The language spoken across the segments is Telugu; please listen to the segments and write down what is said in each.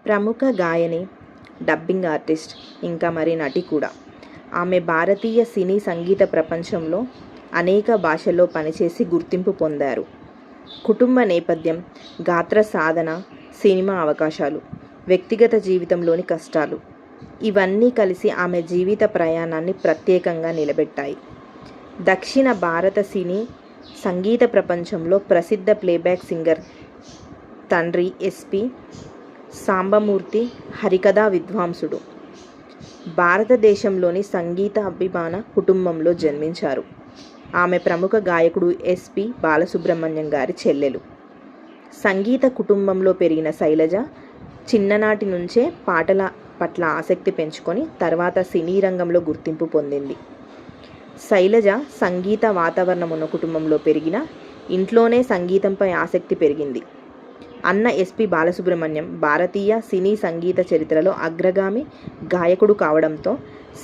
ప్రముఖ గాయని, డబ్బింగ్ ఆర్టిస్ట్, ఇంకా మరి నటి కూడా. ఆమె భారతీయ సినీ సంగీత ప్రపంచంలో అనేక భాషల్లో పనిచేసి గుర్తింపు పొందారు. కుటుంబ నేపథ్యం, గాత్ర సాధన, సినిమా అవకాశాలు, వ్యక్తిగత జీవితంలోని కష్టాలు ఇవన్నీ కలిసి ఆమె జీవిత ప్రయాణాన్ని ప్రత్యేకంగా నిలబెట్టాయి. దక్షిణ భారత సినీ సంగీత ప్రపంచంలో ప్రసిద్ధ ప్లేబ్యాక్ సింగర్. తండ్రి ఎస్పి సాంబమూర్తి హరికథా విద్వాంసుడు. భారతదేశంలోని సంగీత అభిమాన కుటుంబంలో జన్మించారు. ఆమె ప్రముఖ గాయకుడు ఎస్పి బాలసుబ్రహ్మణ్యం గారి చెల్లెలు. సంగీత కుటుంబంలో పెరిగిన శైలజ చిన్ననాటి నుంచే పాటల పట్ల ఆసక్తి పెంచుకొని తర్వాత సినీ రంగంలో గుర్తింపు పొందింది. శైలజ సంగీత వాతావరణం ఉన్న కుటుంబంలో పెరిగిన ఇంట్లోనే సంగీతంపై ఆసక్తి పెరిగింది. అన్న ఎస్పి బాలసుబ్రహ్మణ్యం భారతీయ సినీ సంగీత చరిత్రలో అగ్రగామి గాయకుడు కావడంతో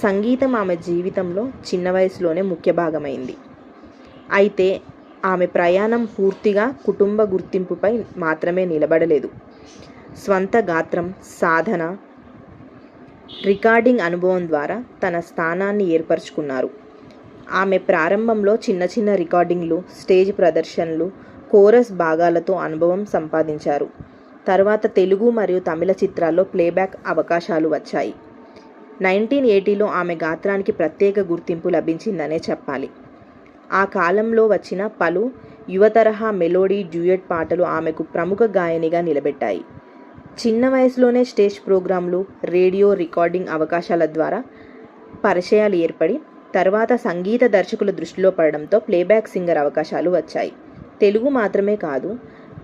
సంగీతం ఆమె జీవితంలో చిన్న వయసులోనే ముఖ్య భాగమైంది. అయితే ఆమె ప్రయాణం పూర్తిగా కుటుంబ గుర్తింపుపై మాత్రమే నిలబడలేదు. స్వంత గాత్రం, సాధన, రికార్డింగ్ అనుభవం ద్వారా తన స్థానాన్ని ఏర్పరచుకున్నారు. ఆమె ప్రారంభంలో చిన్న చిన్న రికార్డింగ్లు, స్టేజ్ ప్రదర్శనలు, కోరస్ భాగాలతో అనుభవం సంపాదించారు. తర్వాత తెలుగు మరియు తమిళ చిత్రాల్లో ప్లేబ్యాక్ అవకాశాలు వచ్చాయి. 1980లో ఆమె గాత్రానికి ప్రత్యేక గుర్తింపు లభించిందనే చెప్పాలి. ఆ కాలంలో వచ్చిన పలు యువతరహా మెలోడీ, డ్యూయట్ పాటలు ఆమెకు ప్రముఖ గాయనిగా నిలబెట్టాయి. చిన్న వయసులోనే స్టేజ్ ప్రోగ్రాంలు, రేడియో రికార్డింగ్ అవకాశాల ద్వారా పరిచయాలు ఏర్పడి తర్వాత సంగీత దర్శకుల దృష్టిలో పడడంతో ప్లేబ్యాక్ సింగర్ అవకాశాలు వచ్చాయి. తెలుగు మాత్రమే కాదు,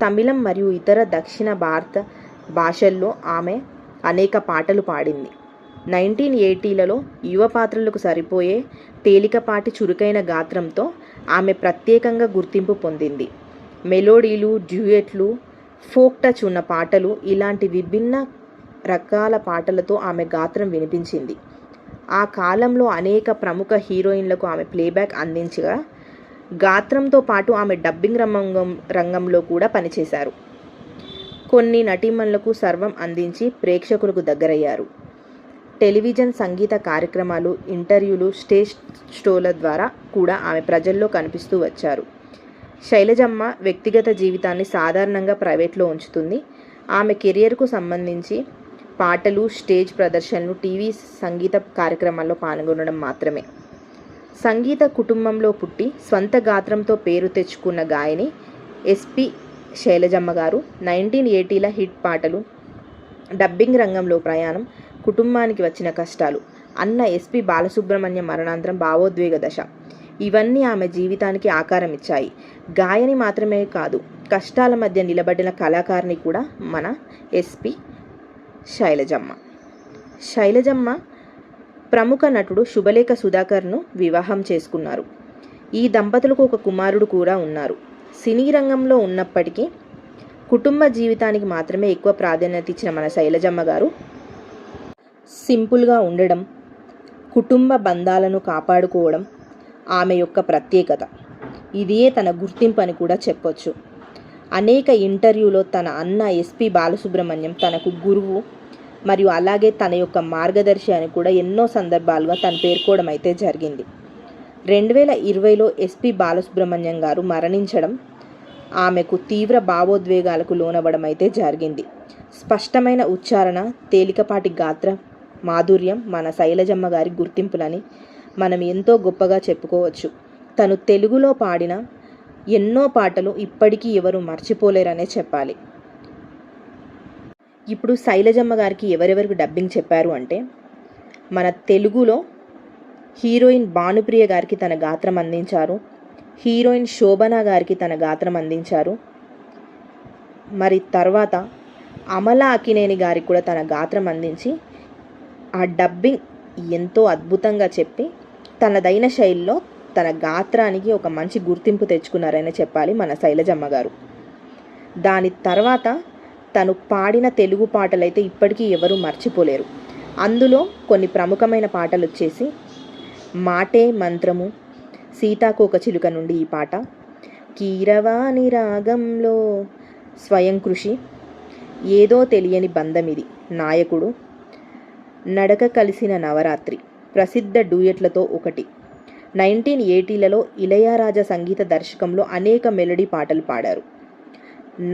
తమిళం మరియు ఇతర దక్షిణ భారత భాషల్లో ఆమె అనేక పాటలు పాడింది. 1980లలో యువ పాత్రలకు సరిపోయే తేలికపాటి చురుకైన గాత్రంతో ఆమె ప్రత్యేకంగా గుర్తింపు పొందింది. మెలోడీలు, డ్యూయెట్లు, ఫోక్ టచ్ ఉన్న పాటలు ఇలాంటి విభిన్న రకాల పాటలతో ఆమె గాత్రం వినిపించింది. ఆ కాలంలో అనేక ప్రముఖ హీరోయిన్లకు ఆమె ప్లేబ్యాక్ అందించగా గాత్రంతో పాటు ఆమె డబ్బింగ్ రంగంలో కూడా పనిచేశారు. కొన్ని నటీమణులకు సర్వం అందించి ప్రేక్షకులకు దగ్గరయ్యారు. టెలివిజన్ సంగీత కార్యక్రమాలు, ఇంటర్వ్యూలు, స్టేజ్ షోల ద్వారా కూడా ఆమె ప్రజల్లో కనిపిస్తూ వచ్చారు. శైలజమ్మ వ్యక్తిగత జీవితాన్ని సాధారణంగా ప్రైవేట్లో ఉంచుతుంది. ఆమె కెరియర్కు సంబంధించి పాటలు, స్టేజ్ ప్రదర్శనలు, టీవీ సంగీత కార్యక్రమాల్లో పాల్గొనడం మాత్రమే. సంగీత కుటుంబంలో పుట్టి స్వంత గాత్రంతో పేరు తెచ్చుకున్న గాయని ఎస్పి శైలజమ్మ గారు 1980ల హిట్ పాటలు, డబ్బింగ్ రంగంలో ప్రయాణం, కుటుంబానికి వచ్చిన కష్టాలు, అన్న ఎస్పి బాలసుబ్రహ్మణ్యం మరణాంతరం భావోద్వేగ దశ ఇవన్నీ ఆమె జీవితానికి ఆకారం ఇచ్చాయి. గాయని మాత్రమే కాదు, కష్టాల మధ్య నిలబడిన కళాకారిణి కూడా మన ఎస్పి శైలజమ్మ. శైలజమ్మ ప్రముఖ నటుడు శుభలేఖ సుధాకర్ను వివాహం చేసుకున్నారు. ఈ దంపతులకు ఒక కుమారుడు కూడా ఉన్నారు. సినీ రంగంలో ఉన్నప్పటికీ కుటుంబ జీవితానికి మాత్రమే ఎక్కువ ప్రాధాన్యత ఇచ్చిన మన శైలజమ్మ గారు సింపుల్గా ఉండడం, కుటుంబ బంధాలను కాపాడుకోవడం ఆమె యొక్క ప్రత్యేకత. ఇదే తన గుర్తింపు అని కూడా చెప్పొచ్చు. అనేక ఇంటర్వ్యూలో తన అన్న ఎస్పి బాలసుబ్రహ్మణ్యం తనకు గురువు మరియు అలాగే తన యొక్క మార్గదర్శి అని కూడా ఎన్నో సందర్భాలుగా తను పేర్కోవడం అయితే జరిగింది. 2020లో ఎస్పి బాలసుబ్రహ్మణ్యం గారు మరణించడం ఆమెకు తీవ్ర భావోద్వేగాలకు లోనవ్వడం అయితే జరిగింది. స్పష్టమైన ఉచ్చారణ, తేలికపాటి గాత్ర మాధుర్యం మన శైలజమ్మ గారి గుర్తింపులని మనం ఎంతో గొప్పగా చెప్పుకోవచ్చు. తను తెలుగులో పాడిన ఎన్నో పాటలు ఇప్పటికీ ఎవరు మర్చిపోలేరనే చెప్పాలి. ఇప్పుడు శైలజమ్మ గారికి ఎవరెవరికి డబ్బింగ్ చెప్పారు అంటే, మన తెలుగులో హీరోయిన్ భానుప్రియ గారికి తన గాత్రం అందించారు. హీరోయిన్ శోభన గారికి తన గాత్రం అందించారు. మరి తర్వాత అమల అక్కినేని గారికి కూడా తన గాత్రం అందించి ఆ డబ్బింగ్ ఎంతో అద్భుతంగా చెప్పి తనదైన శైలిలో తన గాత్రానికి ఒక మంచి గుర్తింపు తెచ్చుకున్నారని చెప్పాలి మన శైలజమ్మ గారు. దాని తర్వాత తను పాడిన తెలుగు పాటలైతే ఇప్పటికీ ఎవరూ మర్చిపోలేరు. అందులో కొన్ని ప్రముఖమైన పాటలు వచ్చేసి మాటే మంత్రము, సీతాకోక చిలుక నుండి ఈ పాట, కీరవాణి రాగంలో స్వయం కృషి, ఏదో తెలియని బంధమిది, నాయకుడు, నడక కలిసిన నవరాత్రి, ప్రసిద్ధ డూయెట్లతో ఒకటి. 1980లలో ఇళయరాజా సంగీత దర్శకంలో అనేక మెలోడీ పాటలు పాడారు.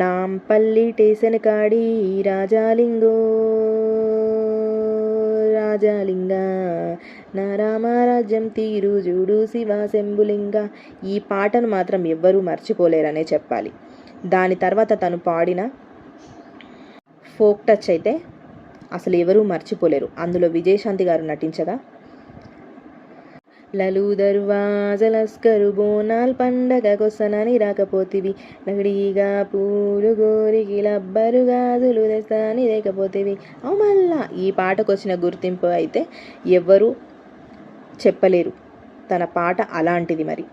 నాంపల్లి టేషన్ కాడి రాజాలింగో రాజాలింగ, నా రామరాజ్యం తీరు జూడు శివ శంభులింగ. ఈ పాటను మాత్రం ఎవ్వరూ మర్చిపోలేరనే చెప్పాలి. దాని తర్వాత తను పాడిన ఫోక్ టచ్ అయితే అసలు ఎవరూ మర్చిపోలేరు. అందులో విజయశాంతి గారు నటించగా, లలు దర్వాజలస్కరు బోనాల్ పండగ కొసనని రాకపోతివి, నగడిగా పూలు గోరికి లబ్బరు గాజులు తెస్తాని లేకపోతేవి. మళ్ళా ఈ పాటకు వచ్చిన గుర్తింపు అయితే ఎవ్వరూ చెప్పలేరు. తన పాట అలాంటిది. మరి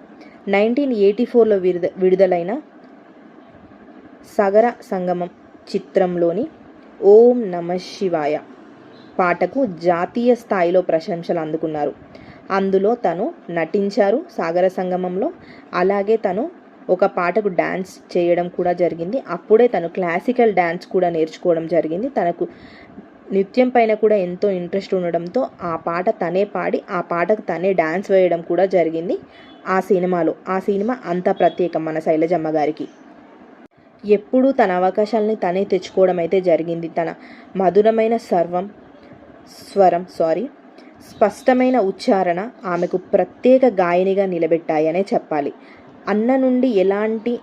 1984లో విడుదలైన సాగర సంగమం చిత్రంలోని ఓం నమ శివాయ పాటకు జాతీయ స్థాయిలో ప్రశంసలు అందుకున్నారు. అందులో తను నటించారు సాగర సంగమంలో. అలాగే తను ఒక పాటకు డ్యాన్స్ చేయడం కూడా జరిగింది. అప్పుడే తను క్లాసికల్ డ్యాన్స్ కూడా నేర్చుకోవడం జరిగింది. తనకు నృత్యం పైన కూడా ఎంతో ఇంట్రెస్ట్ ఉండడంతో ఆ పాట తనే పాడి ఆ పాటకు తనే డ్యాన్స్ వేయడం కూడా జరిగింది ఆ సినిమాలో. ఆ సినిమా అంత ప్రత్యేకం మన శైలజమ్మ గారికి. ఎప్పుడూ తన అవకాశాలని తనే తెచ్చుకోవడం అయితే జరిగింది. తన మధురమైన స్వరం స్పష్టమైన ఉచ్చారణ ఆమెకు ప్రత్యేక గాయనిగా నిలబెట్టాయనే చెప్పాలి. అన్న నుండి ఎలాంటి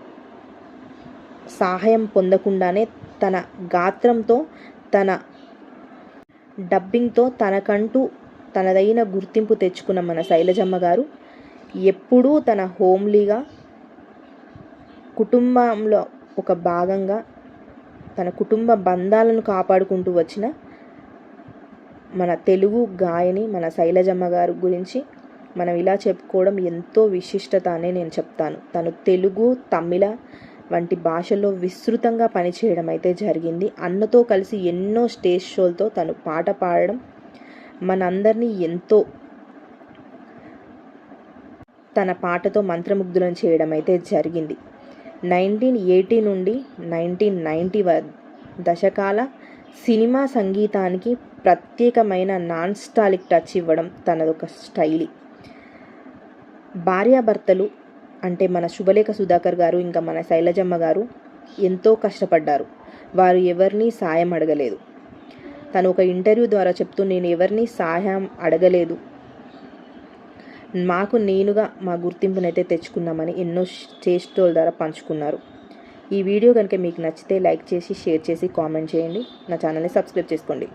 సహాయం పొందకుండానే తన గాత్రంతో, తన డబ్బింగ్తో తనకంటూ తనదైన గుర్తింపు తెచ్చుకున్న మన శైలజమ్మ గారు ఎప్పుడూ తన హోమ్లీగా, కుటుంబంలో ఒక భాగంగా, తన కుటుంబ బంధాలను కాపాడుకుంటూ వచ్చిన మన తెలుగు గాయని మన శైలజమ్మ గారు గురించి మనం ఇలా చెప్పుకోవడం ఎంతో విశిష్టత అనే నేను చెప్తాను. తను తెలుగు, తమిళ వంటి భాషల్లో విస్తృతంగా పనిచేయడం అయితే జరిగింది. అన్నతో కలిసి ఎన్నో స్టేజ్ షోలతో తను పాట పాడడం మనందరినీ ఎంతో తన పాటతో మంత్రముగ్ధులను చేయడం అయితే జరిగింది. 1980 నుండి 1990 దశకాల సినిమా సంగీతానికి ప్రత్యేకమైన నాన్స్టాలిక్ టచ్ ఇవ్వడం తనదొక స్టైలి. భార్యాభర్తలు అంటే మన శుభలేఖ సుధాకర్ గారు ఇంకా మన శైలజమ్మ గారు ఎంతో కష్టపడ్డారు. వారు ఎవరిని సాయం అడగలేదు. తను ఒక ఇంటర్వ్యూ ద్వారా చెప్తూ, నేను ఎవరిని సహాయం అడగలేదు, మాకు నేనుగా మా గుర్తింపునైతే తెచ్చుకున్నామని ఎన్నో చేష్టల ద్వారా పంచుకున్నారు. ఈ వీడియో కనుక మీకు నచ్చితే లైక్ చేసి, షేర్ చేసి, కామెంట్ చేయండి. నా ఛానల్ని సబ్స్క్రైబ్ చేసుకోండి.